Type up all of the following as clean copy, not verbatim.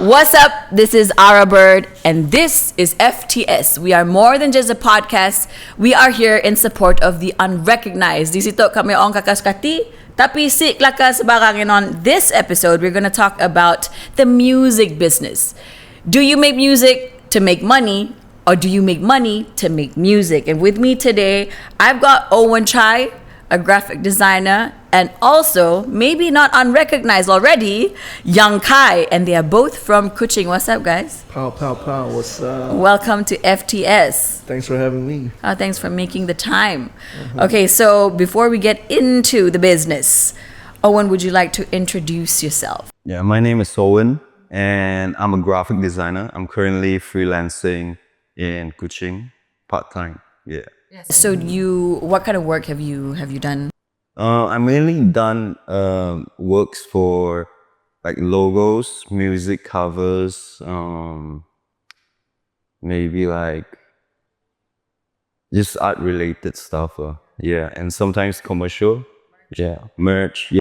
What's up? This is Arabyrd and this is FTS. We are more than just a podcast. We are here in support of the unrecognized. Di situ kami ang kakaskati, tapi si lakas barangin. On this episode, we're going to talk about the music business. Do you make music to make money, or do you make money to make music? And with me today, I've got Owen Chai, a graphic designer, and also, maybe not unrecognized already, Yung Kai, and they are both from Kuching. What's up, guys? Pow, pow, pow. What's up? Welcome to FTS. Thanks for having me. Thanks for making the time. Okay, so before we get into the business, Owen, would you like to introduce yourself? Yeah, my name is Owen, and I'm a graphic designer. I'm currently freelancing in Kuching, part-time. Yeah. So what kind of work have you done? I'm mainly done works for like logos, music covers, maybe like just art related stuff. Yeah, and sometimes commercial. Yeah, merch.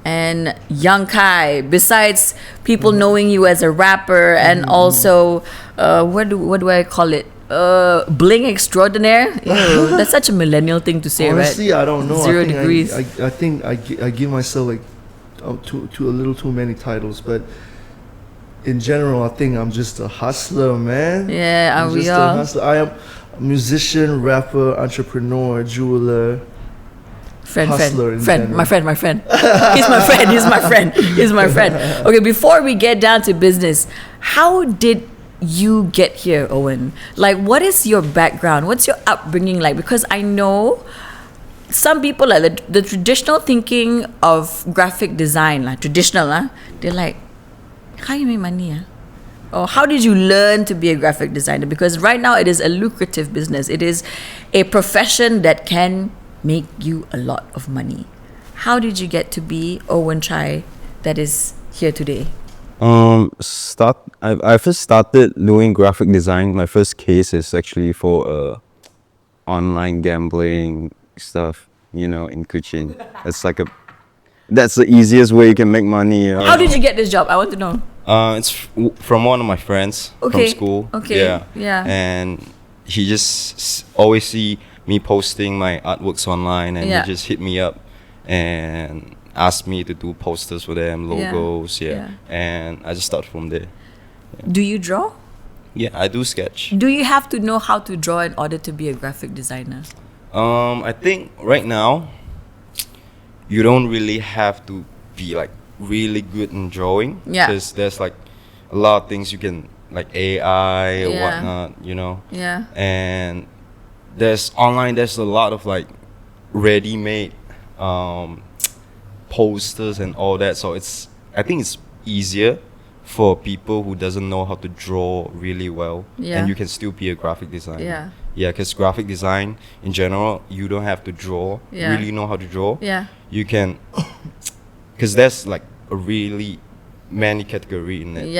And Yung Kai, besides people knowing you as a rapper and also what do I call it? Bling extraordinaire. Ew, that's such a millennial thing to say. Honestly, right? I don't know. 0 degrees. I think I give myself like to a little too many titles, but in general, I think I'm just a hustler, man. Yeah, I'm we just all? a hustler. I am a musician, rapper, entrepreneur, jeweler. Friend. My friend. He's my friend. Okay, before we get down to business, how did you get here, Owen? Like, what is your background? What's your upbringing like? Because I know some people, like the traditional thinking of graphic design, like traditional, they're like, how you make money? Or how did you learn to be a graphic designer? Because right now it is a lucrative business. It is a profession that can make you a lot of money. How did you get to be Owen Chai that is here today? I first started doing graphic design. My first case is actually for online gambling stuff, in Kuching. That's the easiest way you can make money. How did you get this job? I want to know. It's from one of my friends from school. Okay. Yeah. And he just always see me posting my artworks online, and he just hit me up and asked me to do posters for them, logos, and I just started from there. Yeah. Do you draw? Yeah, I do sketch. Do you have to know how to draw in order to be a graphic designer? I think right now you don't really have to be like really good in drawing, because there's like a lot of things you can, like AI or whatnot, Yeah. And there's a lot of like ready-made posters and all that, so I think it's easier for people who doesn't know how to draw really well, and you can still be a graphic designer. Because graphic design in general, you don't have to draw really know how to draw. You can, because there's like a really many category in it.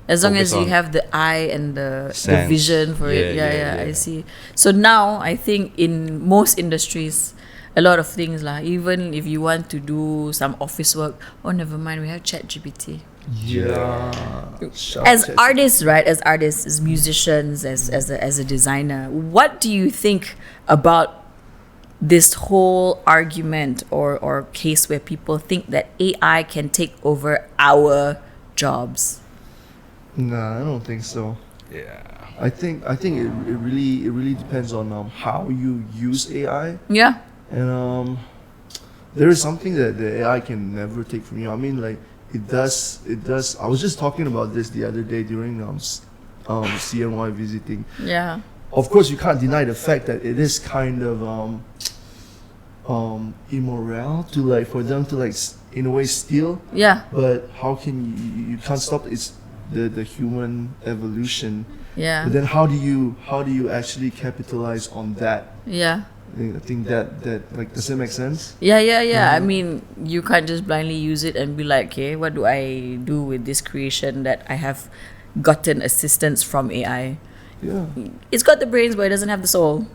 As long as you have the eye and the vision for it. I see. So now I think in most industries, a lot of things even if you want to do some office work, never mind, we have ChatGPT. As artists, right? As artists, as musicians, as a designer, what do you think about this whole argument or case where people think that AI can take over our jobs? Nah, I don't think so. Yeah. I think it really depends on how you use AI. Yeah. And there is something that the AI can never take from you. I mean, like it does. I was just talking about this the other day during CNY visiting. Yeah. Of course, you can't deny the fact that it is kind of immoral to for them to in a way steal. Yeah. But how can you can't stop it. It's the human evolution. Yeah. But then how do you actually capitalize on that? Yeah. I think that does it make sense? Yeah. I mean, you can't just blindly use it and be like, okay, what do I do with this creation that I have gotten assistance from AI? Yeah. It's got the brains, but it doesn't have the soul.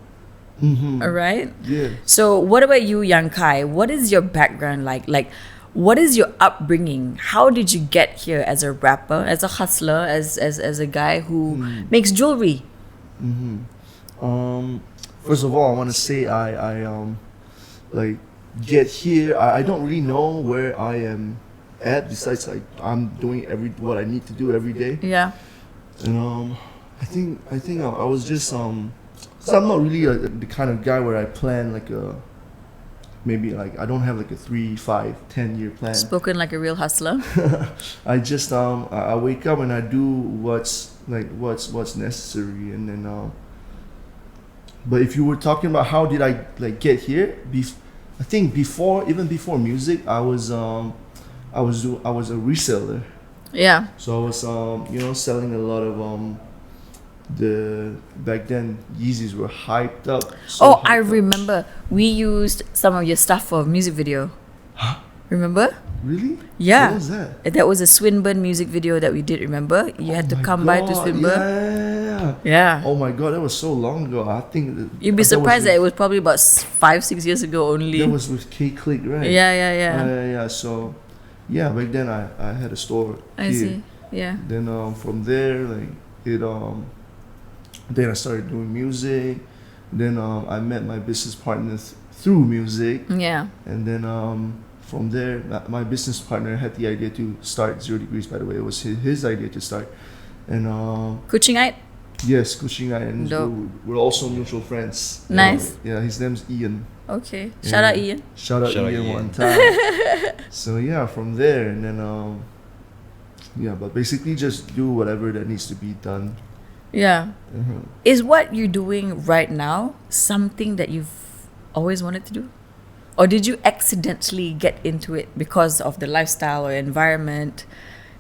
Mm-hmm. All right. Yeah. So what about you, Yung Kai? What is your background like? Like, what is your upbringing? How did you get here as a rapper, as a hustler, as a guy who makes jewelry? First of all, I want to say I like get here. I don't really know where I am at. Besides, like I'm doing what I need to do every day. Yeah. And I think I was just so I'm not really the kind of guy where I plan like maybe like I don't have like a 3, 5, 10-year plan. Spoken like a real hustler. I just I wake up and I do what's necessary, and then but if you were talking about how did I like get here, I think even before music, I was a reseller. Yeah. So I was selling a lot of back then Yeezys were hyped up. I remember we used some of your stuff for a music video. Remember? Really? Yeah. What was that? That was a Swinburne music video that we did, remember? You had to come by to Swinburne. Yeah. Oh my god, that was so long ago. I think you'd be surprised that it was probably about 5-6 years ago only. That was with K-Click, right? Yeah. So yeah, back then I had a store I see. Yeah. Then from there, like it then I started doing music. Then I met my business partners through music. Yeah. And then from there, my business partner had the idea to start 0 Degrees, by the way. It was his idea to start. And Kuchingite? Yes, Kuchingite. And we're also mutual friends. Nice. Yeah, his name's Ian. Okay. Shout out Ian. Shout out Ian one time. So yeah, from there, and then but basically just do whatever that needs to be done. Yeah. Is what you're doing right now something that you've always wanted to do? Or did you accidentally get into it because of the lifestyle or environment?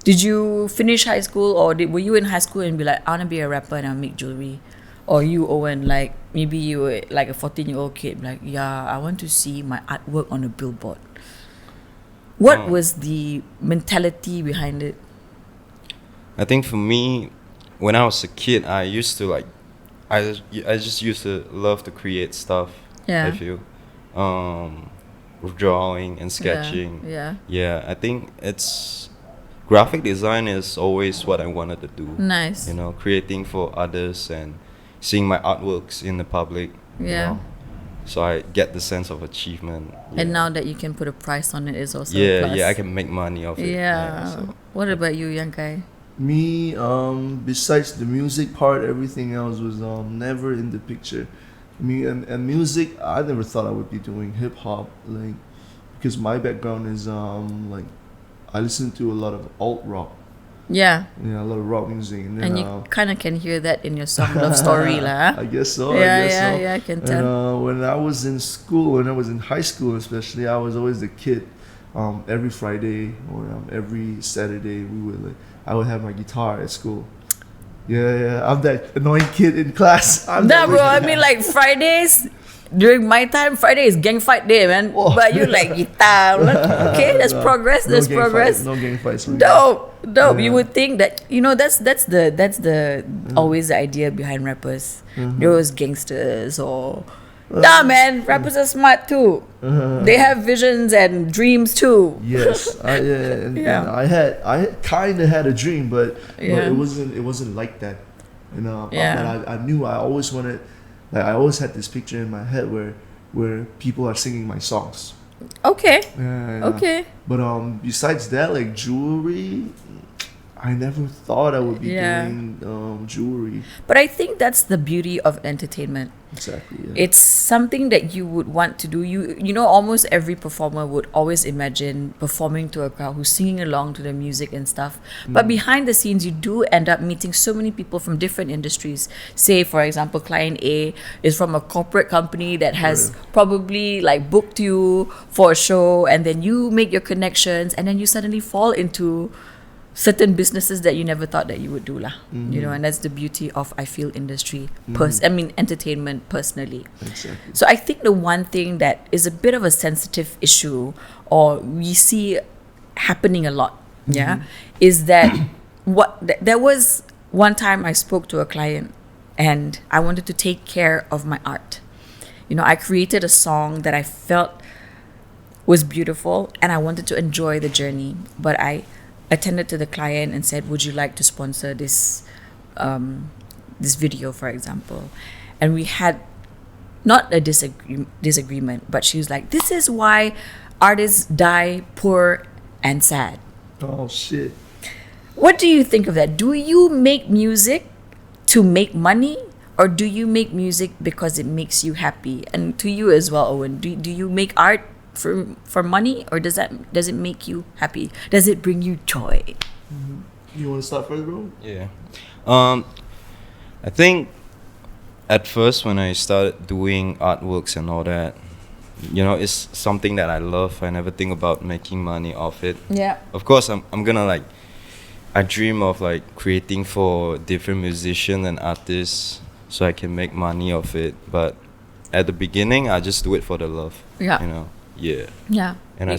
Did you finish high school, or were you in high school and be like, I want to be a rapper and I'll make jewelry? Or you, Owen, like maybe you were like a 14-year-old kid, like, yeah, I want to see my artwork on a billboard. What was the mentality behind it? I think for me, when I was a kid, I used to like, I just used to love to create stuff. Yeah. I feel, drawing and sketching. Yeah. I think graphic design is always what I wanted to do. Nice. You know, creating for others and seeing my artworks in the public. Yeah. You know? So I get the sense of achievement. And now that you can put a price on it is also a plus. Yeah, I can make money off it. So. What about you, Yung Kai? Me, besides the music part, everything else was never in the picture. Me and music, I never thought I would be doing hip hop, like because my background is like I listen to a lot of alt rock. Yeah, a lot of rock music, and you kind of can hear that in your song Love Story, lah. I guess so. Yeah, I can tell. And when I was in school, when I was in high school especially, I was always the kid. Every Friday or every Saturday, I would have my guitar at school. Yeah, I'm that annoying kid in class. Bro, I mean, like Fridays, during my time, Friday is gang fight day, man. Whoa. But you like guitar. Okay, there's progress, there's progress. No gang fights. Dope. Yeah. You would think that, that's the always the idea behind rappers. Those gangsters or... Nah, man, rappers are smart too. They have visions and dreams too. Yes, and I kind of had a dream, but it wasn't like that. I knew I always wanted, like I always had this picture in my head where people are singing my songs. Okay. Okay. But besides that, like jewelry, I never thought I would be doing jewelry. But I think that's the beauty of entertainment. Exactly. Yeah. It's something that you would want to do. You know, almost every performer would always imagine performing to a crowd who's singing along to the music and stuff. But behind the scenes, you do end up meeting so many people from different industries. Say, for example, client A is from a corporate company that has probably like booked you for a show, and then you make your connections, and then you suddenly fall into certain businesses that you never thought that you would do lah. And that's the beauty of, I feel, industry, entertainment personally. Exactly. So I think the one thing that is a bit of a sensitive issue, or we see happening a lot, is that there was one time I spoke to a client and I wanted to take care of my art. I created a song that I felt was beautiful, and I wanted to enjoy the journey. But I attended to the client and said, "Would you like to sponsor this this video, for example?" And we had not a disagreement, but she was like, "This is why artists die poor and sad." Oh shit. What do you think of that? Do you make music to make money, or do you make music because it makes you happy? And to you as well, Owen, do you make art for money, or does it make you happy? Does it bring you joy? You want to start first, bro? Yeah. I think at first when I started doing artworks and all that, you know, it's something that I love. I never think about making money off it. Yeah. Of course, I'm gonna like, I dream of like creating for different musicians and artists so I can make money off it. But at the beginning, I just do it for the love. Yeah. You know. Yeah. Yeah. And I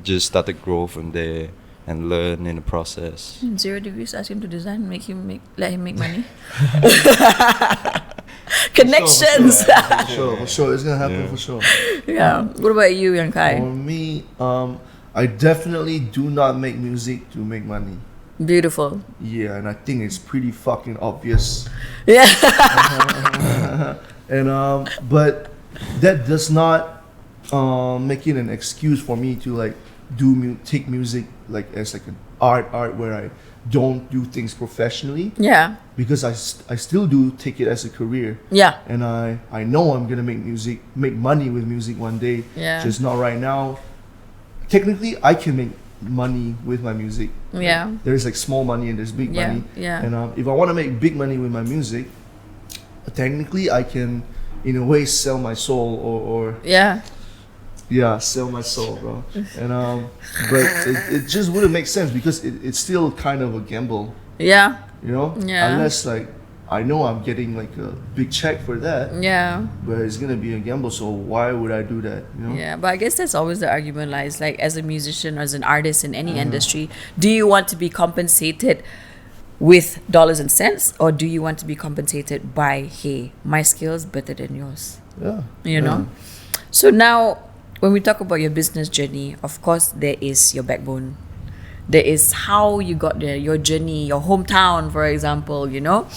just started grow from there and learn in the process. 0 degrees, ask him to design, let him make money. Connections. For sure. It's gonna happen for sure. Yeah. What about you, Yung Kai? For me, I definitely do not make music to make money. Beautiful. Yeah, and I think it's pretty fucking obvious. Yeah. And but that does not make it an excuse for me to like take music like as like an art where I don't do things professionally. Yeah. Because I still do take it as a career. Yeah. And I know I'm gonna make money with music one day. Yeah. Just not right now. Technically, I can make money with my music. Yeah. Like, there's like small money and there's big money. Yeah. And if I want to make big money with my music, technically I can, in a way, sell my soul or Yeah. yeah, sell my soul, bro. And but it just wouldn't make sense because it's still kind of a gamble, Yeah. you know. Yeah. Unless like I know I'm getting like a big check for that, Yeah. but it's gonna be a gamble. So why would I do that? You know. Yeah, but I guess that's always the argument lies. Like, as a musician or as an artist in any industry, do you want to be compensated with dollars and cents, or do you want to be compensated by, hey, my skills better than yours? Yeah. You know. So now, when we talk about your business journey, of course, there is your backbone. There is how you got there, your journey, your hometown, for example. You know.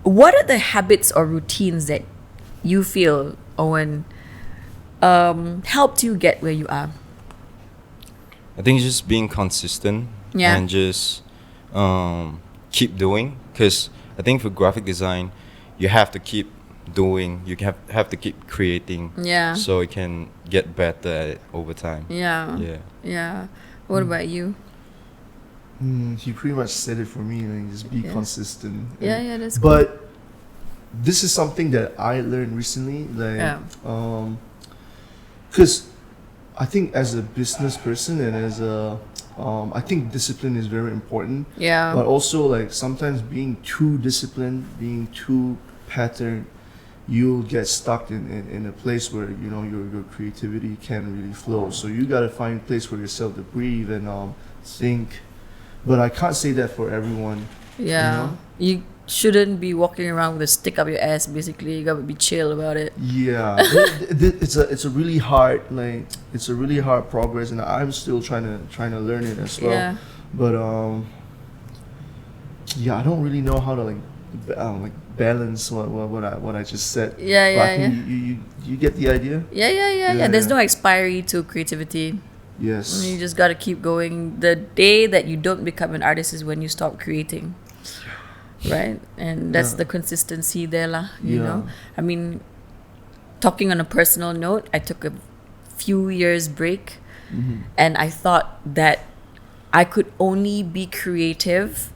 What are the habits or routines that you feel, Owen, helped you get where you are? I think it's just being consistent and just keep doing. Because I think for graphic design, you have to keep doing. You have to keep creating. Yeah. So you can get better at it over time. Yeah. Yeah. Yeah. What about you? He pretty much said it for me. Like, just be consistent. Yeah, that's good. But this is something that I learned recently. Like, because I think as a business person and as a, I think discipline is very important. Yeah. But also like sometimes being too disciplined, being too patterned, you'll get stuck in a place where you know your creativity can't really flow. So you gotta find a place for yourself to breathe and think. But I can't say that for everyone. Yeah. You shouldn't be walking around with a stick up your ass. Basically, you gotta be chill about it. Yeah, it's a really hard progress, and I'm still trying to learn it as well. Yeah. But I don't really know how to like balance what I just said. Yeah, but I think you get the idea. Yeah. There's no expiry to creativity. Yes. You just gotta keep going. The day that you don't become an artist is when you stop creating. Right? And that's the consistency there lah, you know. I mean, talking on a personal note, I took a few years break and I thought that I could only be creative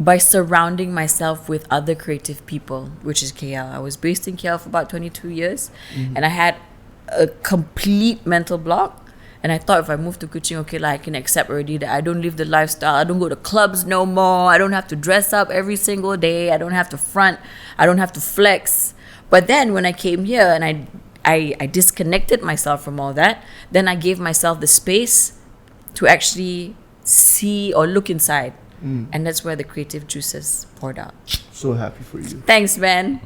by surrounding myself with other creative people, which is KL. I was based in KL for about 22 years and I had a complete mental block. And I thought if I moved to Kuching, okay, like I can accept already that I don't live the lifestyle. I don't go to clubs no more. I don't have to dress up every single day. I don't have to front. I don't have to flex. But then when I came here and I disconnected myself from all that, then I gave myself the space to actually see or look inside. And that's where the creative juices poured out. So happy for you. Thanks, man.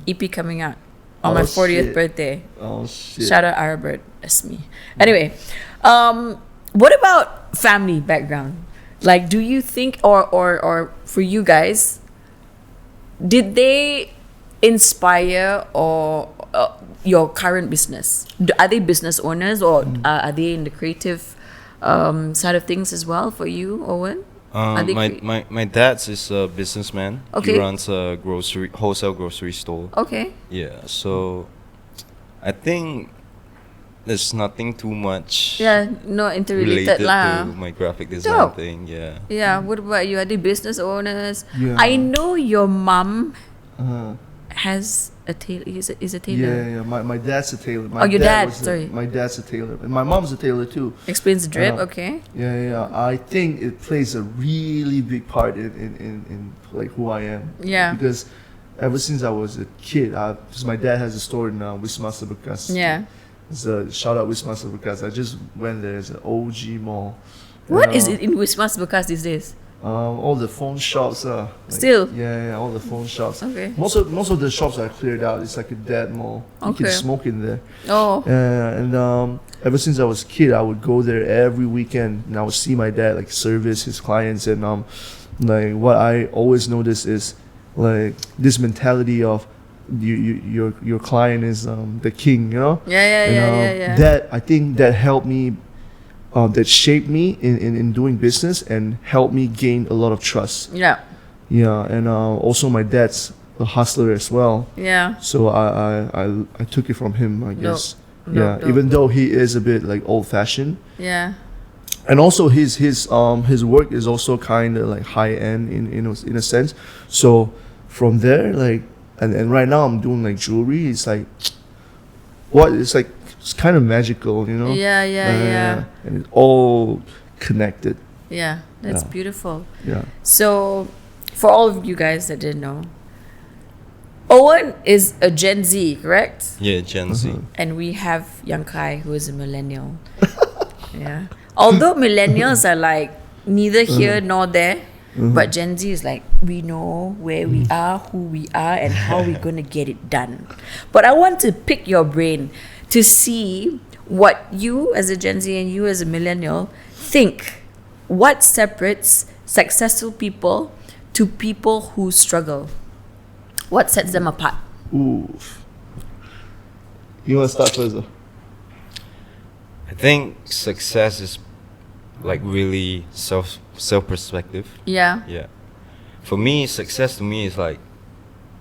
EP coming out. on my 40th birthday. Oh shit! Shout out Arabyrd. That's me. Anyway, what about family background? Like, do you think, or for you guys, did they inspire or your current business? Are they business owners, or are they in the creative side of things as well for you, Owen? My dad's is a businessman. Okay. He runs a wholesale grocery store. Okay. Yeah, so I think there's nothing too much. Yeah, not interrelated lah. To my graphic design Dope. thing. Yeah. Yeah. What about you? Are they business owners? Yeah. I know your mom Uh-huh. has a tailor. Is a tailor. Yeah. My dad's a tailor. Your dad. Sorry. My dad's a tailor, and my mom's a tailor too. Explains the drip. Okay. Yeah. I think it plays a really big part in like who I am. Yeah. Because ever since I was a kid, because my dad has a store in Wisma Bekas. Yeah. It's a shout out Wisma Bekas. I just went there. It's an OG mall. What is it in Wisma Bekas these days? All the phone shops are Still? Yeah, all the phone shops. Okay. Most of the shops are cleared out. It's like a dead mall. You Okay. can smoke in there. Oh. And ever since I was a kid, I would go there every weekend, and I would see my dad like service his clients. And like what I always notice is like this mentality of your client is the king, you know. Yeah. That I think that helped me. That shaped me in doing business and helped me gain a lot of trust. Yeah. Yeah, and also my dad's a hustler as well. Yeah. So I took it from him, I guess. Dope. Even though he is a bit like old fashioned. Yeah. And also his work is also kind of like high end in a sense. So from there, like and right now I'm doing like jewelry. It's like it's kind of magical, you know. Yeah. And it's all connected. Yeah. That's Yeah. beautiful. Yeah. So, for all of you guys that didn't know, Owen is a Gen Z, correct? Yeah, Gen Z. And we have Yung Kai, who is a millennial. Yeah. Although millennials are like neither here nor there, but Gen Z is like, we know where we are, who we are, and how we're going to get it done. But I want to pick your brain to see what you as a Gen Z and you as a millennial think. What separates successful people to people who struggle? What sets them apart? Ooh. You want to start first? I think success is like really self perspective. Yeah. Yeah. For me, success to me is like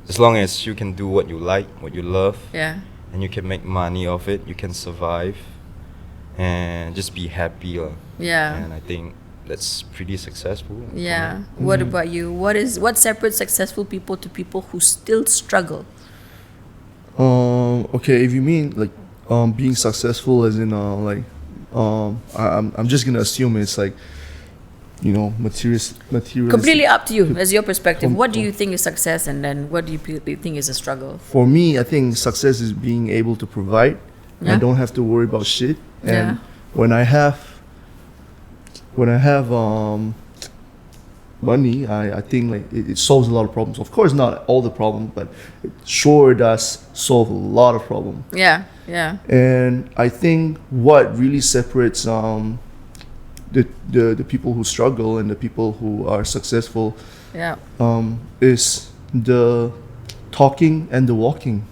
as long as you can do what you like, what you love, Yeah. and you can make money off it, you can survive and just be happy. Yeah. And I think that's pretty successful. for Yeah. me. What about you? What separates successful people to people who still struggle? Okay, if you mean like being successful as in like I'm just gonna assume it's like, you know, material. Completely up to you as your perspective. What do you think is success, and then what do you think is a struggle? For me, I think success is being able to provide. Yeah. I don't have to worry about shit. And Yeah. when I have money, I think like it solves a lot of problems. Of course, not all the problems, but it sure does solve a lot of problems. Yeah. Yeah. And I think what really separates the people who struggle and the people who are successful Yeah. is the talking and the walking.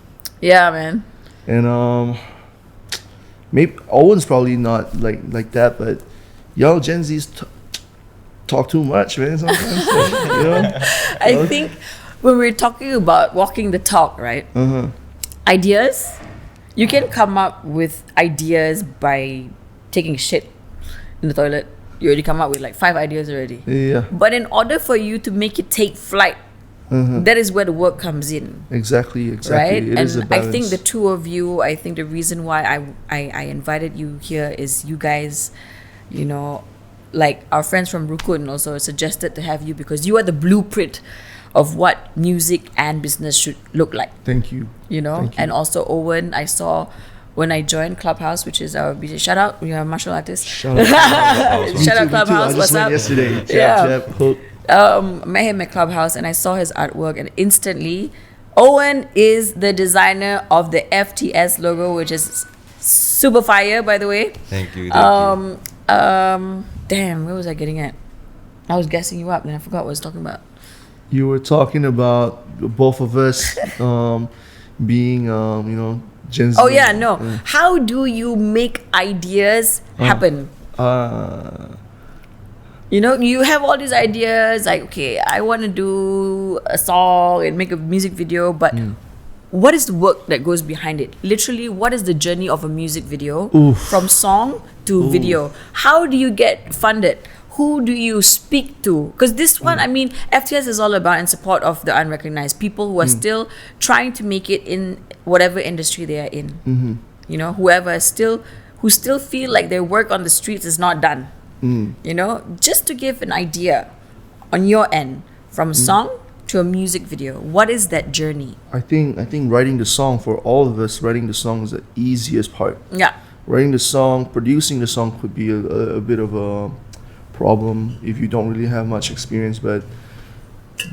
Yeah, man. And maybe Owen's probably not like that, but y'all Gen Z's talk too much, man. Sometimes, you know. I think when we're talking about walking the talk, right? Ideas, you can come up with ideas by taking shit in the toilet. You already come up with like 5 ideas already. Yeah. But in order for you to make it take flight, that is where the work comes in. Exactly. Right? It is a And I balance. think the two of you, I think the reason why I invited you here is you guys, you know, like our friends from Rukun also suggested to have you because you are the blueprint of what music and business should look like. Thank you. You know. Thank you. And also Owen, I saw when I joined Clubhouse, which is our shout out, we are martial artists. Shout out. Shout out Clubhouse. I What's just went up? yesterday. Yeah. Jab, hook. Met him at Clubhouse and I saw his artwork and instantly Owen is the designer of the FTS logo, which is super fire, by the way. Thank you. Thank you. Damn, where was I getting at? I was guessing you up, and I forgot what I was talking about. You were talking about both of us being, Gen Z. Oh yeah, no. How do you make ideas happen? You have all these ideas, like, okay, I want to do a song and make a music video, but what is the work that goes behind it? Literally, what is the journey of a music video from song to video? How do you get funded? Who do you speak to? Because this one, I mean, FTS is all about in support of the unrecognized people who are still trying to make it in whatever industry they are in. Who still feel like their work on the streets is not done. Just to give an idea on your end, from a song to a music video, what is that journey? I think writing the song, for all of us, writing the song is the easiest part. Yeah. Writing the song, producing the song could be a bit of a problem if you don't really have much experience, but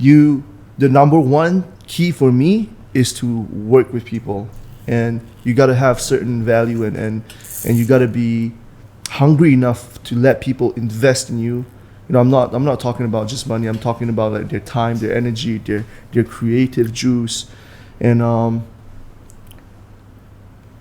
the number one key for me is to work with people, and you got to have certain value and you got to be hungry enough to let people invest in you. I'm not talking about just money. I'm talking about like their time, their energy, their creative juice, and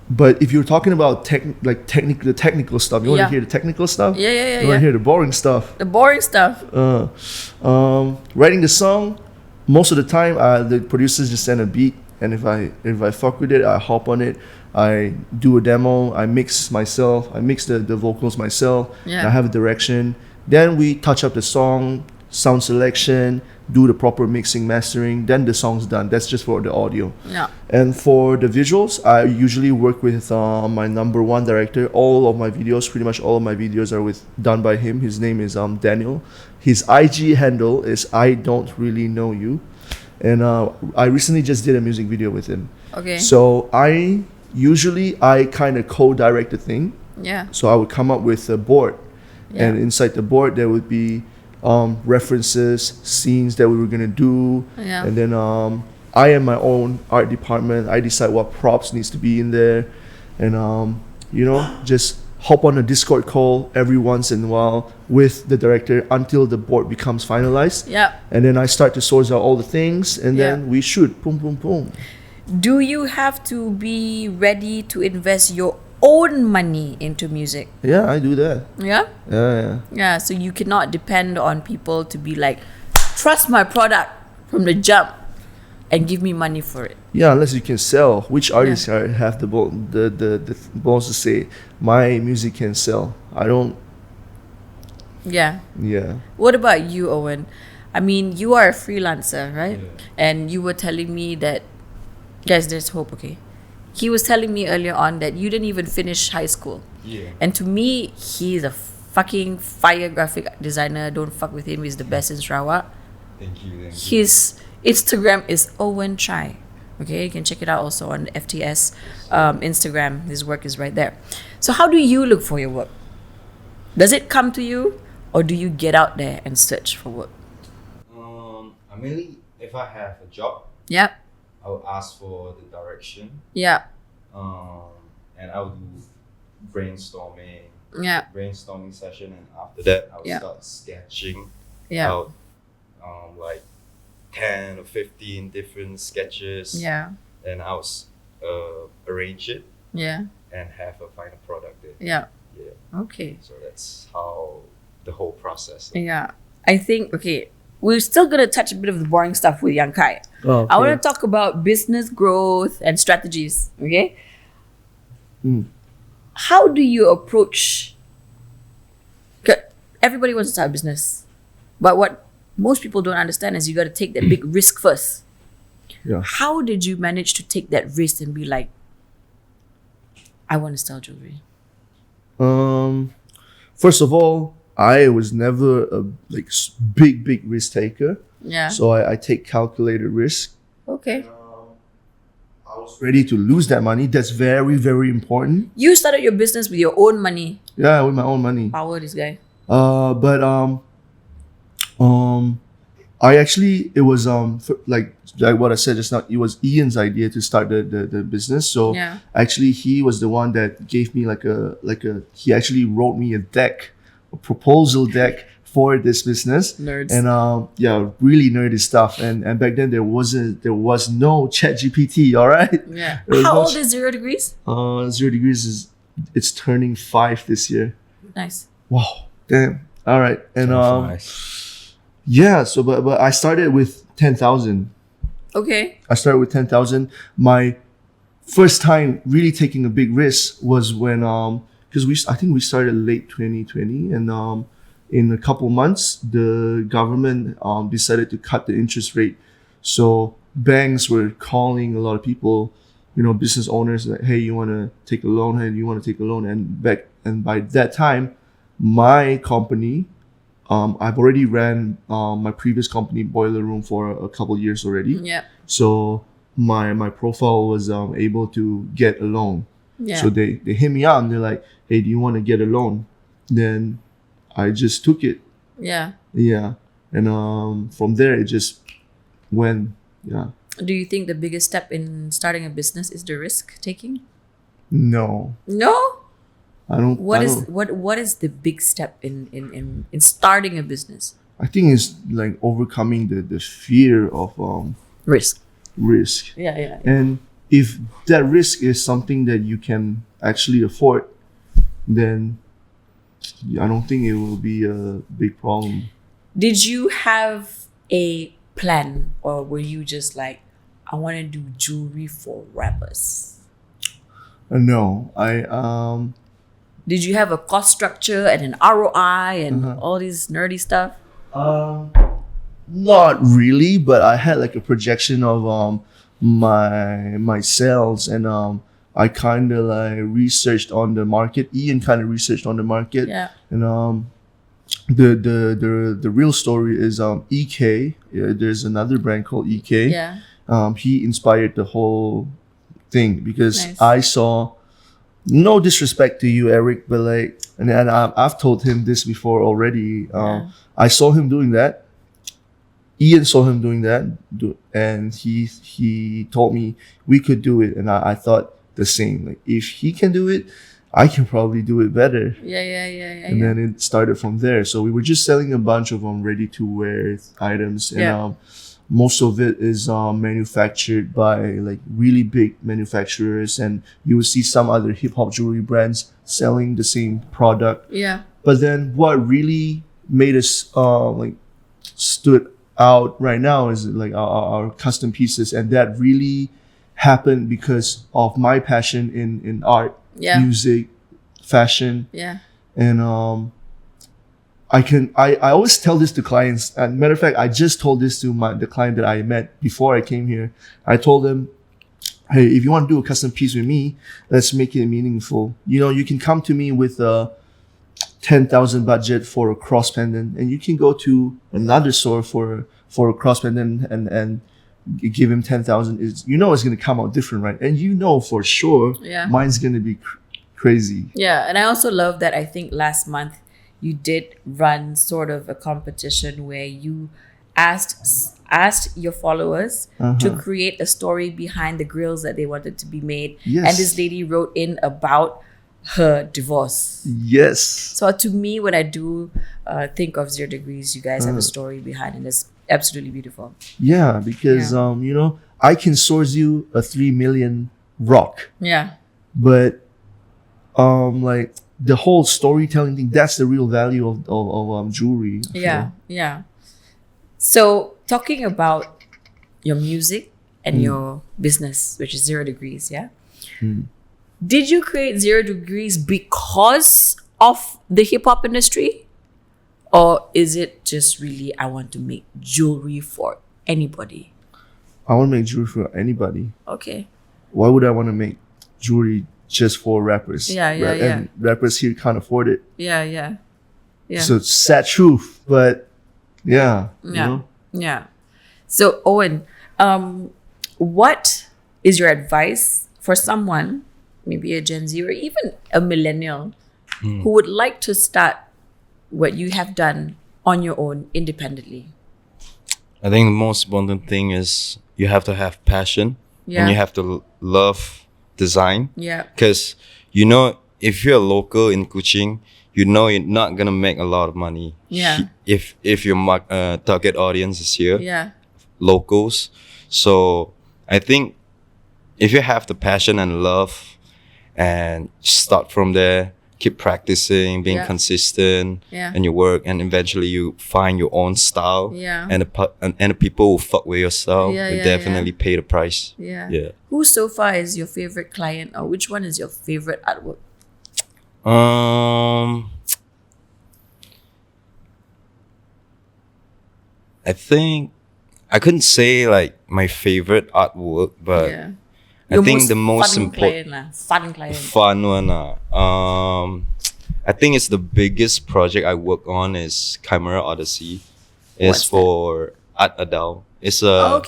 but if you're talking about the technical stuff, you want to hear the technical stuff? Yeah. You want to hear the boring stuff? The boring stuff. Writing the song, most of the time, the producers just send a beat, and if I fuck with it, I hop on it. I do a demo. I mix myself. I mix the vocals myself. Yeah. I have a direction. Then we touch up the song, sound selection, do the proper mixing, mastering. Then the song's done. That's just for the audio. Yeah. And for the visuals, I usually work with my number one director. All of my videos, pretty much all of my videos are done by him. His name is Daniel. His IG handle is I Don't Really Know You. And I recently just did a music video with him. Okay. So I kind of co-direct the thing. Yeah. So I would come up with a board. Yeah. And inside the board, there would be references, scenes that we were going to do. Yeah. And then I am my own art department. I decide what props needs to be in there. And, just hop on a Discord call every once in a while with the director until the board becomes finalized. Yeah. And then I start to source out all the things, and then we shoot. Boom, boom, boom. Do you have to be ready to invest your own money into music? Yeah, I do that. Yeah? Yeah, so you cannot depend on people to be like, trust my product from the jump and give me money for it. Yeah, unless you can sell. Which artists have the balls to say, my music can sell? I don't. Yeah. Yeah. What about you, Owen? I mean, you are a freelancer, right? Yeah. And you were telling me that, guys, there's hope, okay? He was telling me earlier on that you didn't even finish high school. Yeah. And to me, he's a fucking fire graphic designer. Don't fuck with him. He's the best in Sarawak. Thank you. His Instagram is Owen Chai. Okay, you can check it out also on FTS Instagram. His work is right there. So how do you look for your work? Does it come to you, or do you get out there and search for work? I mainly, if I have a job, Yep. I will ask for the direction. Yeah. And I will do brainstorming session, and after that I will start sketching out like 10 or 15 different sketches. Yeah. And I will arrange it. Yeah. And have a final product there. Yeah. Yeah. Okay. So that's how the whole process. Yeah. I think, okay, we're still going to touch a bit of the boring stuff with Yung Kai. Oh, okay. I want to talk about business growth and strategies, okay? How do you approach... Everybody wants to start a business. But what most people don't understand is you got to take that big risk first. Yeah. How did you manage to take that risk and be like, I want to sell jewelry? First of all, I was never a big risk taker. Yeah. So I take calculated risk. Okay. I was ready to lose that money. That's very, very important. You started your business with your own money. Yeah, with my own money. Power, this guy. it was like what I said just now, it was Ian's idea to start the business. So actually he was the one that gave me he actually wrote me a proposal deck for this business. Nerds. And really nerdy stuff. And back then there was no ChatGPT, all right? Yeah. How old is 0 Degrees? 0 Degrees it's turning 5 this year. Nice. Wow. Damn. All right. And nice. Yeah, so but I started with 10,000. Okay. I started with 10,000. My first time really taking a big risk was when because I think we started late 2020, and in a couple months the government decided to cut the interest rate. So banks were calling a lot of people, business owners, like, hey, you want to take a loan? Hey, you want to take a loan? And by that time, my company, I've already ran my previous company, Boiler Room, for a couple years already. Yeah. So my profile was able to get a loan. Yeah. So they hit me up and they're like, hey, do you want to get a loan? Then I just took it. Yeah. Yeah. And from there it just went. Yeah. Do you think the biggest step in starting a business is the risk taking? No. No? I don't. What is the big step in starting a business? I think it's like overcoming the fear of Risk. Yeah. And if that risk is something that you can actually afford, then I don't think it will be a big problem. Did you have a plan, or were you just like, I want to do jewelry for rappers? No, Did you have a cost structure and an ROI and all these nerdy stuff? Not really, but I had like a projection of my sales, and I kind of like researched on the market. Ian kind of researched on the market. Yeah. And the real story is EK. Yeah, there's another brand called EK. Yeah. He inspired the whole thing because Nice. I saw, no disrespect to you, Eric, but like, and I've told him this before already. I saw him doing that. Ian saw him doing that, and he told me we could do it, and I thought the same. Like, if he can do it, I can probably do it better. Yeah. And then it started from there. So we were just selling a bunch of ready-to-wear items, and most of it is manufactured by like really big manufacturers, and you will see some other hip-hop jewelry brands selling the same product. Yeah. But then what really made us like stood out right now is like our custom pieces, and that really happened because of my passion in art, music, fashion. Yeah. And I always tell this to clients. And matter of fact, I just told this to the client that I met before I came here. I told them, hey, if you want to do a custom piece with me, let's make it meaningful. You can come to me with a 10,000 budget for a cross pendant, and you can go to another store for a cross pendant and give him 10,000. It's going to come out different, right? And for sure, mine's going to be crazy. Yeah, and I also love that I think last month you did run sort of a competition where you asked your followers to create a story behind the grills that they wanted to be made. Yes. And this lady wrote in about her divorce. Yes. So to me, when I do think of 0 Degrees, you guys have a story behind it. It's absolutely beautiful. Yeah, because I can source you a 3 million rock. Yeah. But like the whole storytelling thing, that's the real value of jewelry. Yeah. So talking about your music and your business, which is 0 Degrees, did you create 0 Degrees because of the hip-hop industry? Or is it just really, I want to make jewelry for anybody? I want to make jewelry for anybody. Okay. Why would I want to make jewelry just for rappers? Yeah. And rappers here can't afford it. Yeah. So it's sad truth, but yeah. Yeah. So Owen, what is your advice for someone, maybe a Gen Z or even a millennial, who would like to start what you have done on your own independently? I think the most important thing is you have to have passion and you have to love design. Yeah. Because, you know, if you're a local in Kuching, you know you're not going to make a lot of money. Yeah. If your target audience is here. Yeah. Locals. So I think if you have the passion and love and start from there, keep practicing, being consistent in your work, and eventually you find your own style. Yeah. And the people who fuck with your style will definitely pay the price. Yeah. Yeah. Who so far is your favorite client, or which one is your favorite artwork? I think I couldn't say like my favorite artwork, but I think the most important fun one. I think it's the biggest project I work on is Camera Odyssey. It's for Art Adal. It's a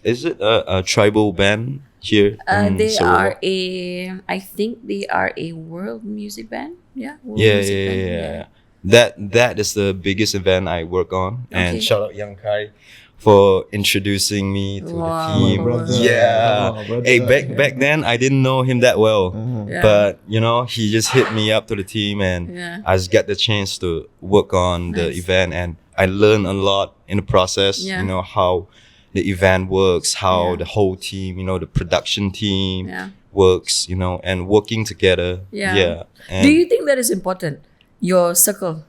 is it a tribal band here? They are I think they are a world music band. Yeah. Yeah. That is the biggest event I work on. And shout out Yung Kai for introducing me to the team. Hey, back then I didn't know him that well, but you know, he just hit me up to the team, and I just got the chance to work on the event, and I learned a lot in the process. You know, how the event works, how the whole team, you know, the production team works, you know, and working together. And do you think that is important? Your circle.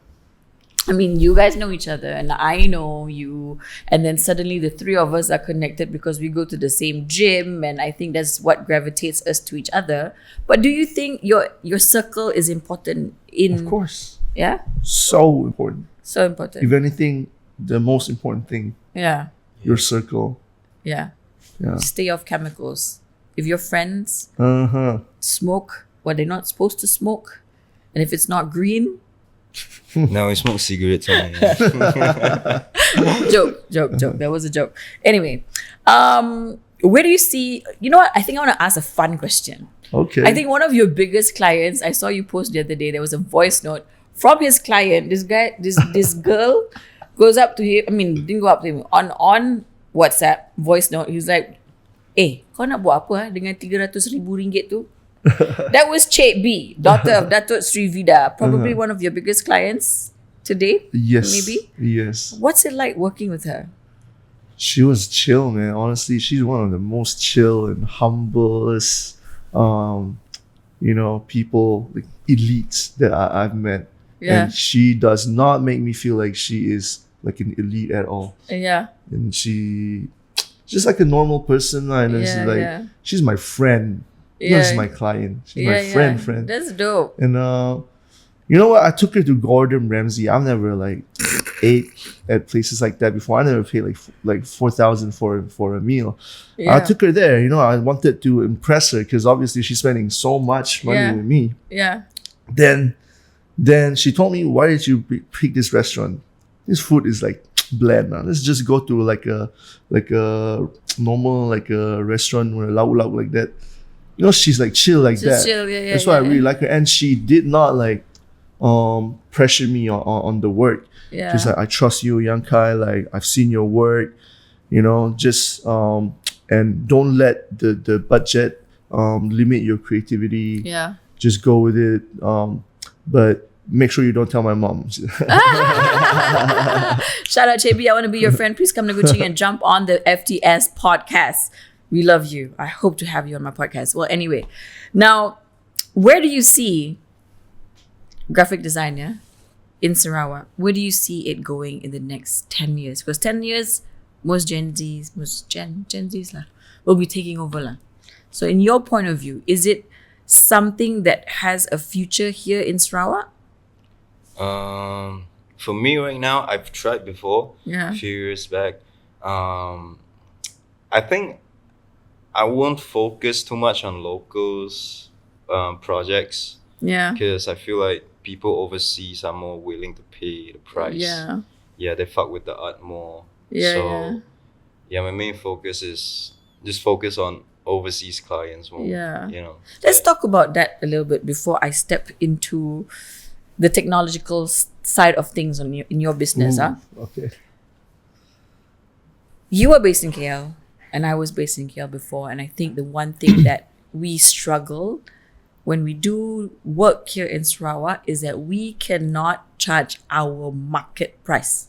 I mean, you guys know each other, and I know you, and then suddenly the three of us are connected because we go to the same gym, and I think that's what gravitates us to each other. But do you think your circle is important Of course. Yeah? So important. So important. If anything, the most important thing. Yeah. Your circle. Yeah. Yeah. Stay off chemicals. If your friends smoke what they're not supposed to smoke, and if it's not green, no, I smoke cigarettes. Joke. That was a joke. Anyway, where do you see? You know what? I think I want to ask a fun question. Okay. I think one of your biggest clients. I saw you post the other day. There was a voice note from his client. This guy, this girl, goes up to him. I mean, didn't go up to him on WhatsApp voice note. He's like, kau nak buat apa dengan 300,000 ringgit tu? That was Cik B, daughter of Datuk Sri Vida, probably one of your biggest clients today. Yes. Maybe? Yes. What's it like working with her? She was chill, man. Honestly, she's one of the most chill and humblest, you know, people, like elites that I've met. Yeah. And she does not make me feel like she is like an elite at all. Yeah. And she's just like a normal person. And it's like, she's my friend. Not just my client. She's my friend. That's dope. And you know what? I took her to Gordon Ramsay. I've never like ate at places like that before. I never paid like 4,000 for a meal. I took her there. You know, I wanted to impress her because obviously she's spending so much money with me. Yeah. Then she told me, "Why did you pick this restaurant? This food is like bland. Let's just go to like a normal like a restaurant or a lauk like that." You know, she's like chill like that. Chill, That's why I really like her. And she did not like pressure me on the work. Yeah. She's like, "I trust you, Yung Kai. Like, I've seen your work. You know, just and don't let the budget limit your creativity. Yeah. Just go with it. But make sure you don't tell my mom." Shout out JB, I want to be your friend. Please come to Kuching and jump on the FTS podcast. We love you. I hope to have you on my podcast. Well, anyway, now, where do you see graphic design in Sarawak? Where do you see it going in the next 10 years? Because 10 years, most Gen Zs will be taking over. So in your point of view, is it something that has a future here in Sarawak? For me right now, I've tried before a few years back. I think I won't focus too much on locals projects. Yeah. Because I feel like people overseas are more willing to pay the price. Yeah. Yeah, they fuck with the art more. Yeah. So my main focus is just focus on overseas clients more. Yeah. You know. Let's talk about that a little bit before I step into the technological side of things in your business. Okay. You were based in KL, and I was based in KL before, and I think the one thing that we struggle when we do work here in Sarawak is that we cannot charge our market price.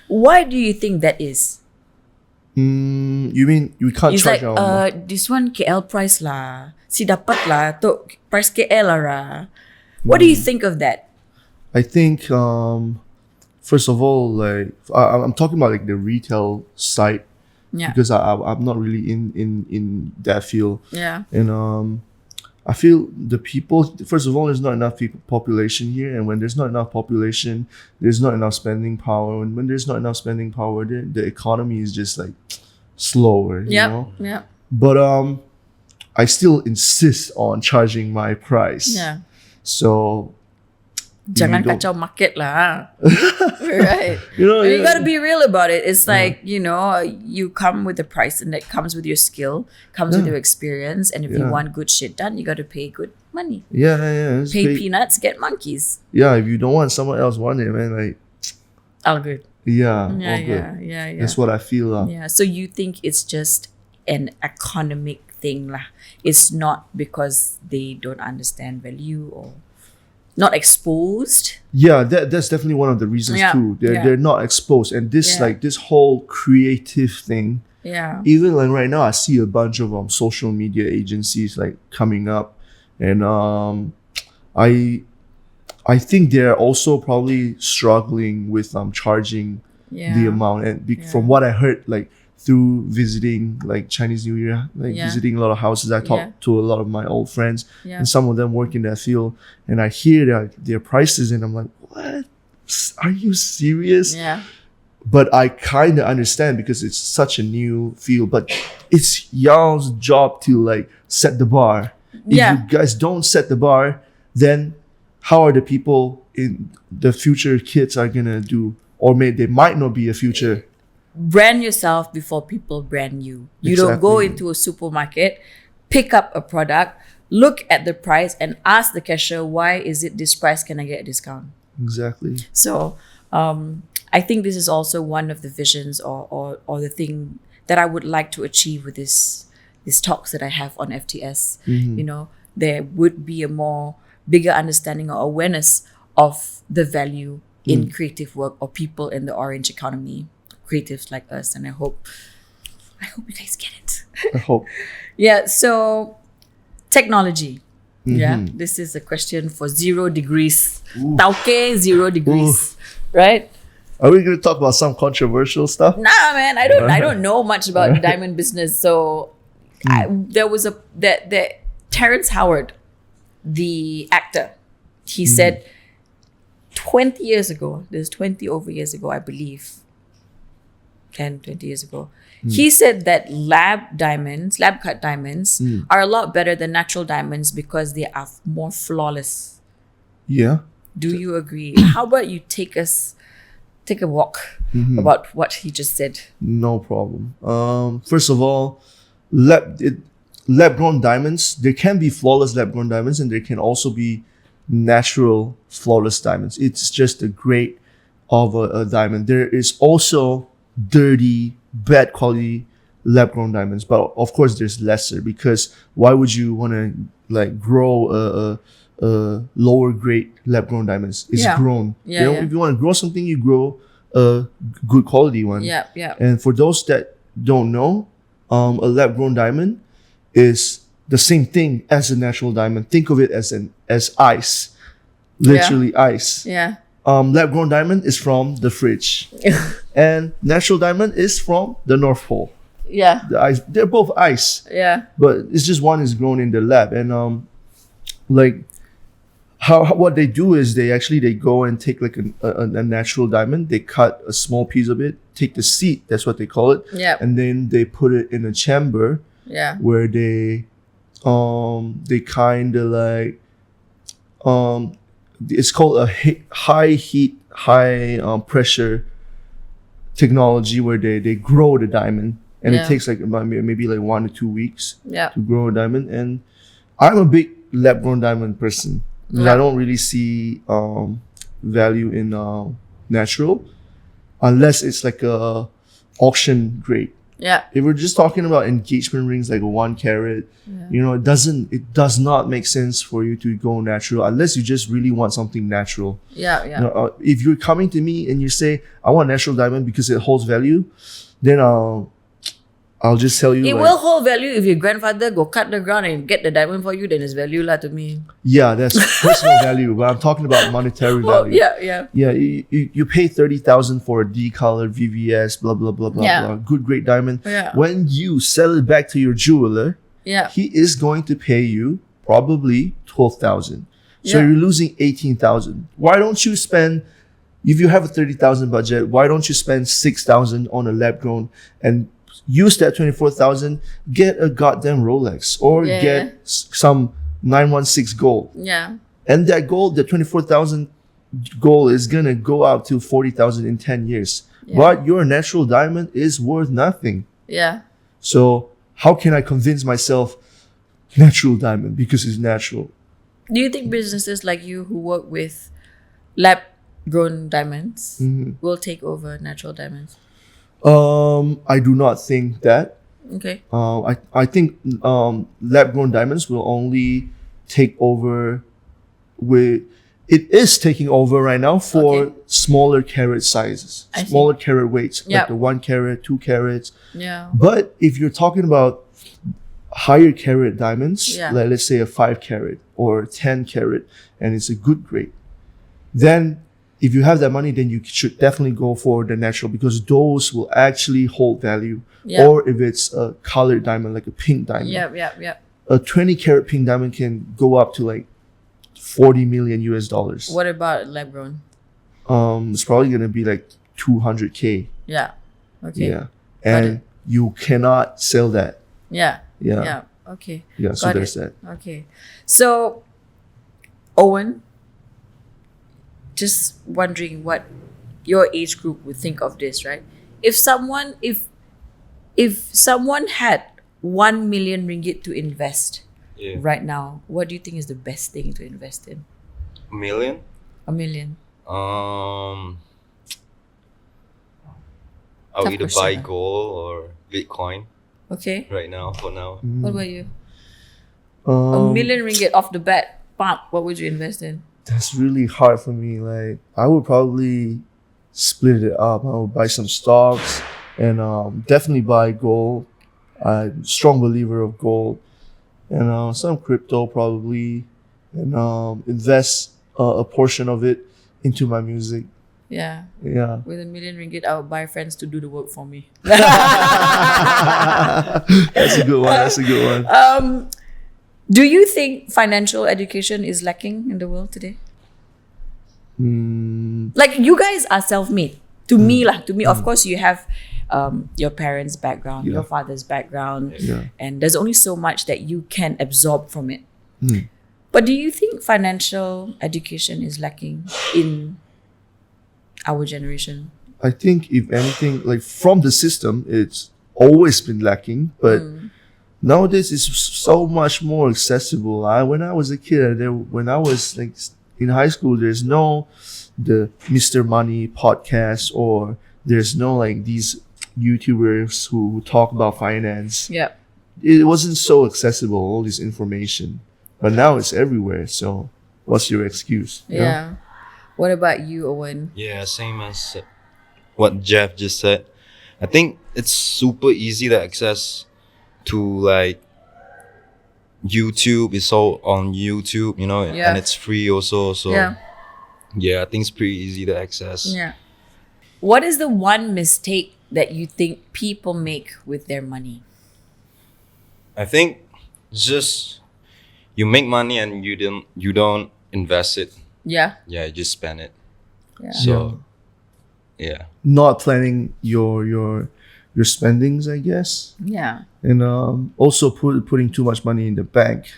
Why do you think that is? You mean you can't It's charge like, our this one KL price lah, si dapat lah, to price KL lah. What do you think of that? I think first of all, like I'm talking about like the retail side, because I'm not really in that field. Yeah. And I feel the people, first of all, there's not enough population here, and when there's not enough population, there's not enough spending power, and when there's not enough spending power, the economy is just like slower. You know? Yeah. But I still insist on charging my price. Yeah. So Jangan kacau market lah. Right. You gotta be real about it. It's like, you come with the price, and that comes with your skill, comes with your experience. And if you want good shit done, you gotta pay good money. Yeah. Pay peanuts, get monkeys. Yeah, if you don't want, someone else want it, man. Like, all good. Yeah. Yeah. That's what I feel. Yeah. So you think it's just an economic thing lah. It's not because they don't understand value or not exposed. Yeah, that's definitely one of the reasons too. They're not exposed, and this this whole creative thing. Yeah. Even like right now, I see a bunch of social media agencies like coming up, and I think they're also probably struggling with charging the amount, and from what I heard, like through visiting like Chinese New Year, visiting a lot of houses, I talked to a lot of my old friends, and some of them work in that field, and I hear their prices, and I'm like, what? Are you serious? Yeah. But I kind of understand because it's such a new field, but it's y'all's job to like set the bar. If you guys don't set the bar, then how are the people in the future kids are gonna do? Or they might not be a future. Brand yourself before people brand you. You don't go into a supermarket, pick up a product, look at the price, and ask the cashier, why is it this price? Can I get a discount? Exactly. So I think this is also one of the visions or the thing that I would like to achieve with these talks that I have on FTS. There would be a more bigger understanding or awareness of the value in creative work or people in the orange economy. Creatives like us, and I hope you guys get it. I hope. Yeah. So technology. Yeah. This is a question for 0 degrees. Tauke 0 degrees. Right? Are we going to talk about some controversial stuff? Nah, man. I don't know much about diamond business. So there was that Terrence Howard, the actor, he said 20 years ago, there's 20 over years ago, I believe, 10, 20 years ago, he said that lab cut diamonds are a lot better than natural diamonds because they are more flawless. Yeah. Do you agree? How about you take a walk about what he just said? No problem. First of all, lab-grown diamonds, there can be flawless lab-grown diamonds, and there can also be natural flawless diamonds. It's just a grade of a diamond. There is also dirty, bad quality lab-grown diamonds, but of course there's lesser, because why would you want to like grow a lower grade lab-grown diamonds? It's grown. If you want to grow something, you grow a good quality one. And for those that don't know, a lab-grown diamond is the same thing as a natural diamond. Think of it as ice, literally ice. Lab-grown diamond is from the fridge, and natural diamond is from the North Pole. The ice, they're both ice. But it's just one is grown in the lab, and like what they do is they go and take like a natural diamond. They cut a small piece of it, take the seed, that's what they call it, and then they put it in a chamber where they kind of like it's called a high heat, high pressure technology, where they grow the diamond, and it takes like maybe like 1 to 2 weeks to grow a diamond. And I'm a big lab grown diamond person. I don't really see value in natural, unless it's like a auction grade. Yeah. If we're just talking about engagement rings like a 1 carat, it does not make sense for you to go natural unless you just really want something natural. Yeah. If you're coming to me and you say, I want natural diamond because it holds value, then I'll just tell you. It will hold value if your grandfather go cut the ground and get the diamond for you, then it's value lah to me. Yeah, that's personal value, but I'm talking about monetary value. Yeah. Yeah, you pay 30,000 for a D-colored VVS, blah, blah, blah, blah, blah. Good grade diamond. Yeah. When you sell it back to your jeweler, he is going to pay you probably 12,000. So you're losing 18,000. Why don't you spend, if you have a 30,000 budget, why don't you spend 6,000 on a lab grown and use that 24,000, get a goddamn Rolex or get some 916 gold. Yeah. And that gold, the 24,000 gold is going to go up to 40,000 in 10 years. Yeah. But your natural diamond is worth nothing. Yeah. So how can I convince myself natural diamond because it's natural? Do you think businesses like you who work with lab-grown diamonds will take over natural diamonds? I do not think that. Okay. I think lab-grown diamonds will only take over it is taking over right now for smaller carat sizes, smaller carat weights, like the 1 carat, 2 carats. Yeah. But if you're talking about higher carat diamonds, like let's say a 5 carat or 10 carat, and it's a good grade, then if you have that money, then you should definitely go for the natural because those will actually hold value. Yeah. Or if it's a colored diamond, like a pink diamond. Yeah. A 20 carat pink diamond can go up to like 40 million US dollars. What about lab grown? It's probably going to be like 200K. Yeah. Okay. Yeah. And you cannot sell that. Yeah. Yeah. Okay. Yeah. So there's that. Okay. So, Owen, just wondering what your age group would think of this, right? If someone had 1 million ringgit to invest right now, what do you think is the best thing to invest in? $1 million? $1 million. I'll Tough either question, buy gold or Bitcoin. Okay. Right now, for now. What about you? $1 million ringgit off the bat, what would you invest in? That's really hard for me. Like, I would probably split it up. I would buy some stocks and definitely buy gold. I'm a strong believer of gold. And some crypto probably. And invest a portion of it into my music. Yeah. Yeah. With $1 million ringgit, I would buy friends to do the work for me. That's a good one. Do you think financial education is lacking in the world today? Like, you guys are self-made. To me, of course, you have your parents' background, your father's background, and there's only so much that you can absorb from it. But do you think financial education is lacking in our generation? I think, if anything, like from the system, it's always been lacking, but nowadays it's so much more accessible. When I was a kid, when I was like in high school, there's no the Mr. Money podcast, or there's no like these YouTubers who talk about finance. Yeah. It wasn't so accessible, all this information. But now it's everywhere. So what's your excuse? Yeah. What about you, Owen? Yeah, same as what Jeff just said. I think it's super easy to access to like YouTube. It's all on YouTube, and it's free also. So yeah, I think it's pretty easy to access. Yeah. What is the one mistake that you think people make with their money? I think just you make money and you don't invest it. Yeah. Yeah, you just spend it. Yeah. So yeah. Not planning your spendings, I guess. Yeah. And also putting too much money in the bank.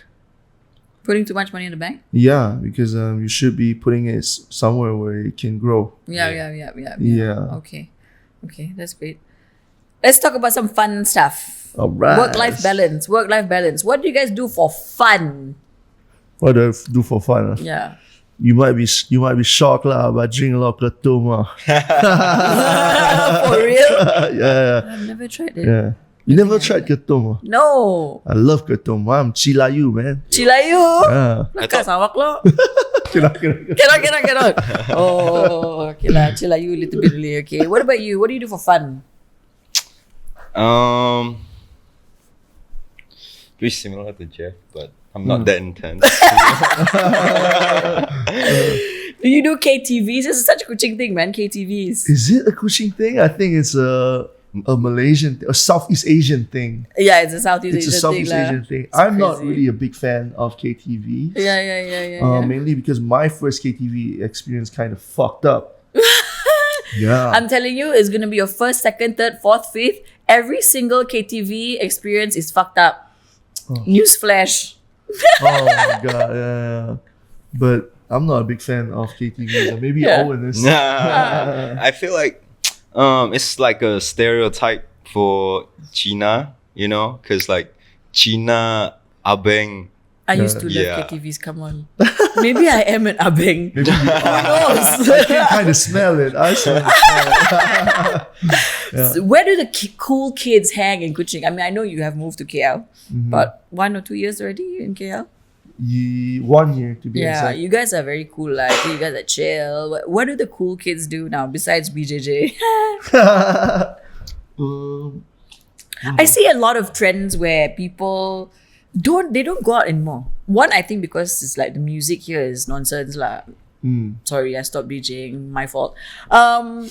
Putting too much money in the bank? Yeah, because you should be putting it somewhere where it can grow. Yeah. Okay, that's great. Let's talk about some fun stuff. All right. Work-life balance. What do you guys do for fun? What do I do for fun? Yeah. You might be shocked lah, but I drink a lot of ketum lah. For real? Yeah. I've never tried it. Yeah. You never tried ketum? No. I love ketum. I'm Chilayu, man. Chilayu? Yeah. Nakal sawak lo. Cannot. Oh, okay lah. Chilayu a little bit only. Okay. What about you? What do you do for fun? Pretty similar to Jeff, but I'm not that intense. Do you do KTVs? This is such a Kuching thing, man. KTVs. Is it a Kuching thing? I think it's a Malaysian, a Southeast Asian thing. Yeah, it's a Southeast It's Asian a Southeast thing. Asian thing. It's I'm not crazy. really a big fan of KTV. Yeah. Mainly because my first KTV experience kind of fucked up. Yeah. I'm telling you, it's gonna be your first, second, third, fourth, fifth. Every single KTV experience is fucked up. Newsflash. Oh my god, yeah. But I'm not a big fan of KTV. Maybe Owen is. Nah, I feel like it's like a stereotype for China, you know, because like China abeng. I used to love Yeah. KTVs, come on. Maybe I am an abeng. Maybe Who knows? I can kind of smell it. I smell it. So where do the cool kids hang in Kuching? I mean, I know you have moved to KL, but 1 or 2 years already in KL? 1 year to be Yeah, exact. you guys are very cool. Like, you guys are chill. What do the cool kids do now besides BJJ? I see a lot of trends where people don't go out anymore. One, I think because it's like the music here is nonsense lah. Sorry, I stopped DJing. My fault. I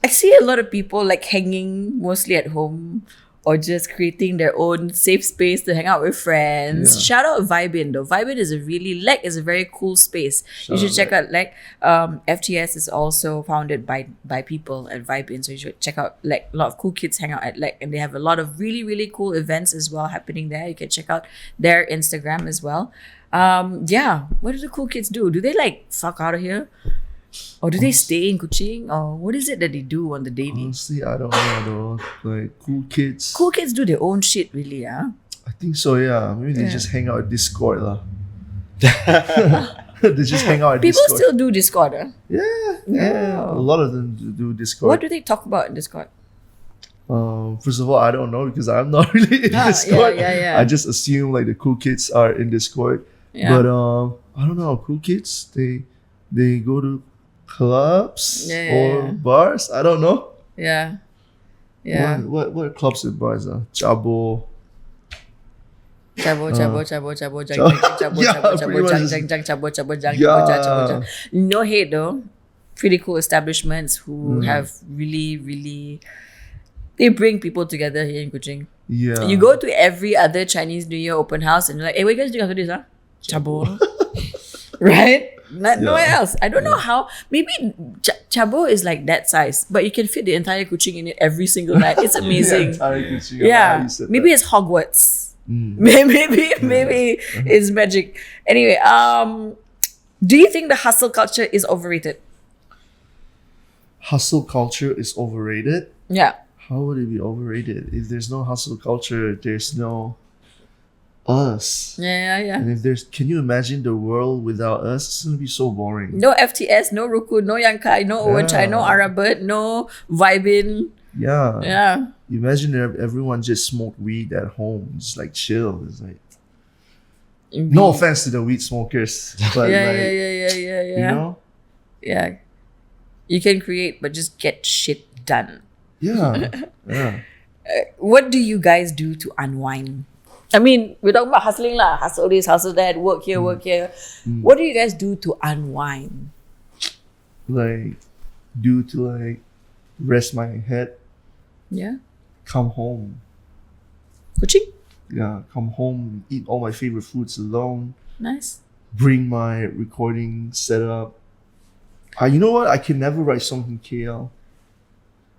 see a lot of people like hanging mostly at home or just creating their own safe space to hang out with friends. Yeah. Shout out VIBIN though. VIBIN is a a very cool space. You should check out FTS is also founded by people at VIBIN. So you should check out a lot of cool kids hang out at and they have a lot of really, really cool events as well happening there. You can check out their Instagram as well. What do the cool kids do? Do they fuck out of here? Or do they stay in Kuching? Or what is it that they do on the daily? Honestly, I don't know though. Like cool kids. Cool kids do their own shit, really, yeah? I think so, yeah. Maybe they just hang out at Discord lah. They just hang out at People Discord. still do Discord, huh? Yeah. A lot of them do Discord. What do they talk about in Discord? First of all, I don't know because I'm not really in Discord. Yeah. I just assume like the cool kids are in Discord. Yeah. But I don't know. Cool kids, they go to clubs or bars. I don't know. Yeah. What clubs and bars are? Chabo. Chabo, no hate though. Pretty cool establishments who have really, really, they bring people together here in Kuching. Yeah. You go to every other Chinese New Year open house and you're like, hey, what are you guys doing after this, huh? Chabo. Right? Nowhere else. I don't know how. Maybe Chabo is like that size, but you can fit the entire Kuching in it every single night. It's amazing. Yeah. Maybe it's Hogwarts. Maybe it's magic. Anyway, do you think the hustle culture is overrated? Hustle culture is overrated? Yeah. How would it be overrated? If there's no hustle culture, there's no us. Yeah. And if can you imagine the world without us? It's gonna be so boring. No FTS, no Rukun, no Yung Kai, no Owen Chai, no Arabyrd, no VIBIN. Yeah. Imagine if everyone just smoked weed at home, just like chill. It's like no offense to the weed smokers, but yeah. you know? Yeah. You can create, but just get shit done. Yeah. What do you guys do to unwind? I mean, we're talking about hustling lah. Hustle this, hustle that, work here, work here. What do you guys do to unwind? Rest my head. Yeah. Come home. Kuching? Yeah, come home, eat all my favorite foods alone. Nice. Bring my recording setup. You know what? I can never write songs in KL.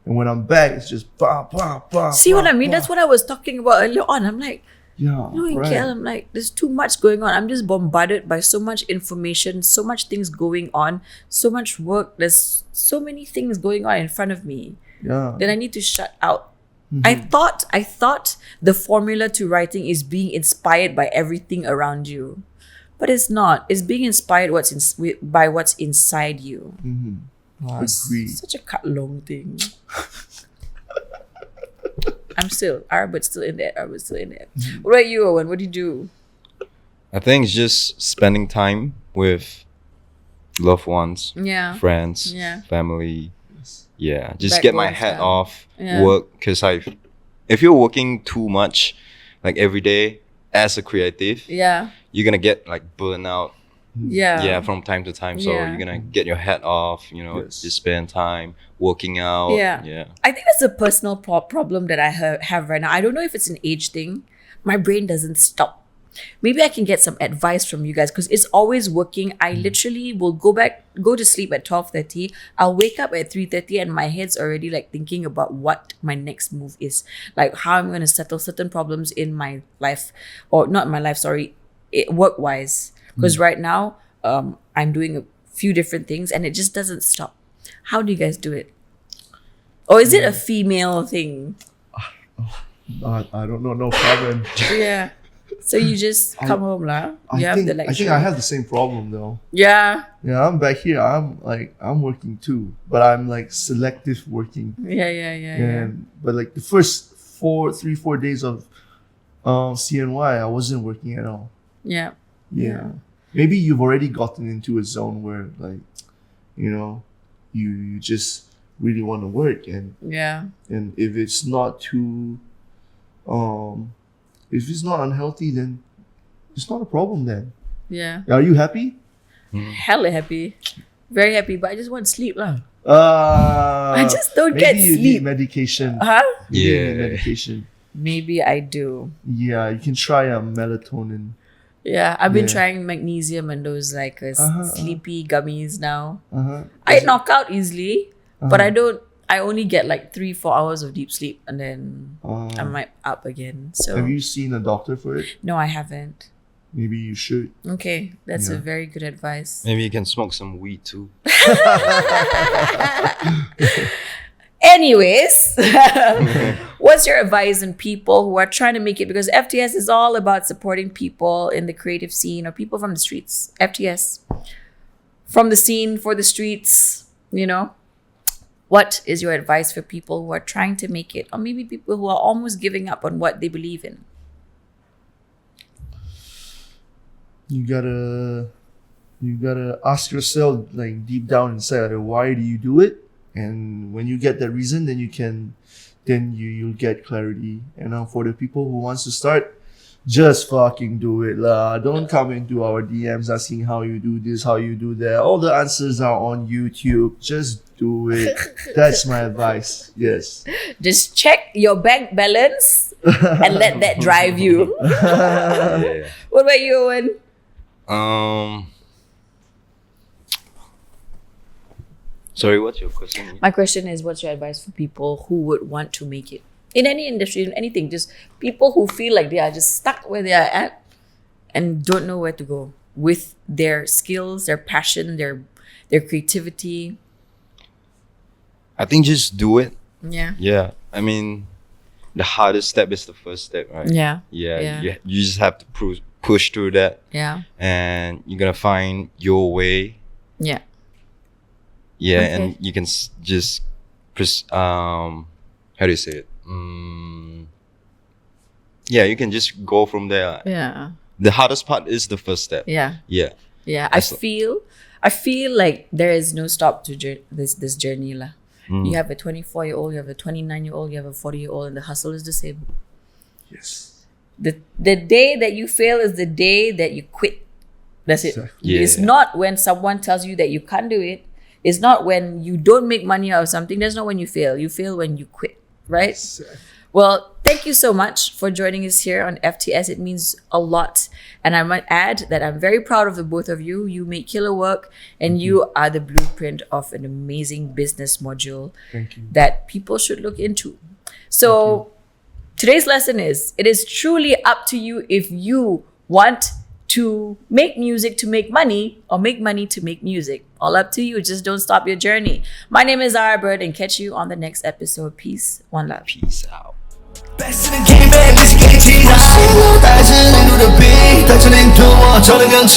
And when I'm back, it's just bah, bah, bah. See bah, what I mean? bah. That's what I was talking about earlier on. I'm like, in KL, I'm like, there's too much going on. I'm just bombarded by so much information, so much things going on, so much work. There's so many things going on in front of me. Yeah. Then I need to shut out I thought the formula to writing is being inspired by everything around you, but it's not. It's being inspired by what's inside you. I agree. Such a cut long thing. Arabyrd still in there. What about you, Owen? What do you do? I think it's just spending time with loved ones, friends, family. Yeah, just get my head off work, because if you're working too much, like every day as a creative, you're gonna get like burnout. From time to time. So you're gonna get your head off. Just spend time working out. I think that's a personal problem that I have right now. I don't know if it's an age thing. My brain doesn't stop. Maybe I can get some advice from you guys, because it's always working. I literally will go to sleep at 12:30. I'll wake up at 3:30 and my head's already like thinking about what my next move is, like how I'm going to settle certain problems in my life, or not my life, sorry, work wise. Because right now I'm doing a few different things and it just doesn't stop. How do you guys do it? Or is it a female thing? I don't know. No problem. Yeah. So you just come home lah. I think I have the same problem though. Yeah. Yeah, I'm back here. I'm working too, but I'm like selective working. Yeah. But like the first 4 days of CNY, I wasn't working at all. Yeah. Maybe you've already gotten into a zone where like, you just really want to work, and if it's not too if it's not unhealthy, then it's not a problem then. Yeah. Are you happy? Hella happy. Very happy, but I just want sleep lah. I just don't get you sleep. Need medication. Huh? You need medication. Maybe I do. Yeah, you can try melatonin. Yeah, I've been trying magnesium and those like sleepy gummies now. I knock out easily, but I only get like 3-4 hours of deep sleep and then I'm like up again. So have you seen a doctor for it? No, I haven't. Maybe you should. Okay, that's a very good advice. Maybe you can smoke some weed too. Anyways, what's your advice on people who are trying to make it? Because FTS is all about supporting people in the creative scene or people from the streets. FTS, from the scene for the streets, What is your advice for people who are trying to make it, or maybe people who are almost giving up on what they believe in? You gotta ask yourself, like deep down inside, why do you do it? And when you get that reason, then you'll get clarity. And for the people who wants to start, just fucking do it lah. Don't come into our DMs asking how you do this, how you do that. All the answers are on YouTube. Just do it. That's my advice. Yes. Just check your bank balance and let that drive you. What about you, Owen? Sorry, what's your question? My question is, what's your advice for people who would want to make it? In any industry, in anything, just people who feel like they are just stuck where they are at and don't know where to go with their skills, their passion, their creativity. I think just do it. Yeah. Yeah. I mean, the hardest step is the first step, right? Yeah. You just have to push through that. Yeah. And you're going to find your way. Yeah. Yeah. Okay. And you can just, how do you say it? Yeah, you can just go from there. Yeah. The hardest part is the first step. Yeah. Yeah. Yeah. I feel like there is no stop to this journey lah. You have a 24-year-old, you have a 29-year-old, you have a 40-year-old, and the hustle is the same. Yes. The day that you fail is the day that you quit. That's it. Exactly. Yeah. It's not when someone tells you that you can't do it. It's not when you don't make money out of something. That's not when you fail. You fail when you quit. Right? Exactly. Well, thank you so much for joining us here on FTS. It means a lot. And I might add that I'm very proud of the both of you. You make killer work and you are the blueprint of an amazing business module that people should look into. So today's lesson is, it is truly up to you if you want to make music to make money or make money to make music. All up to you. Just don't stop your journey. My name is Arabyrd and catch you on the next episode. Peace. One love. Peace out. Best in the game, babe，你是给其他。我心中带着零度的笔，带着领图，我照亮更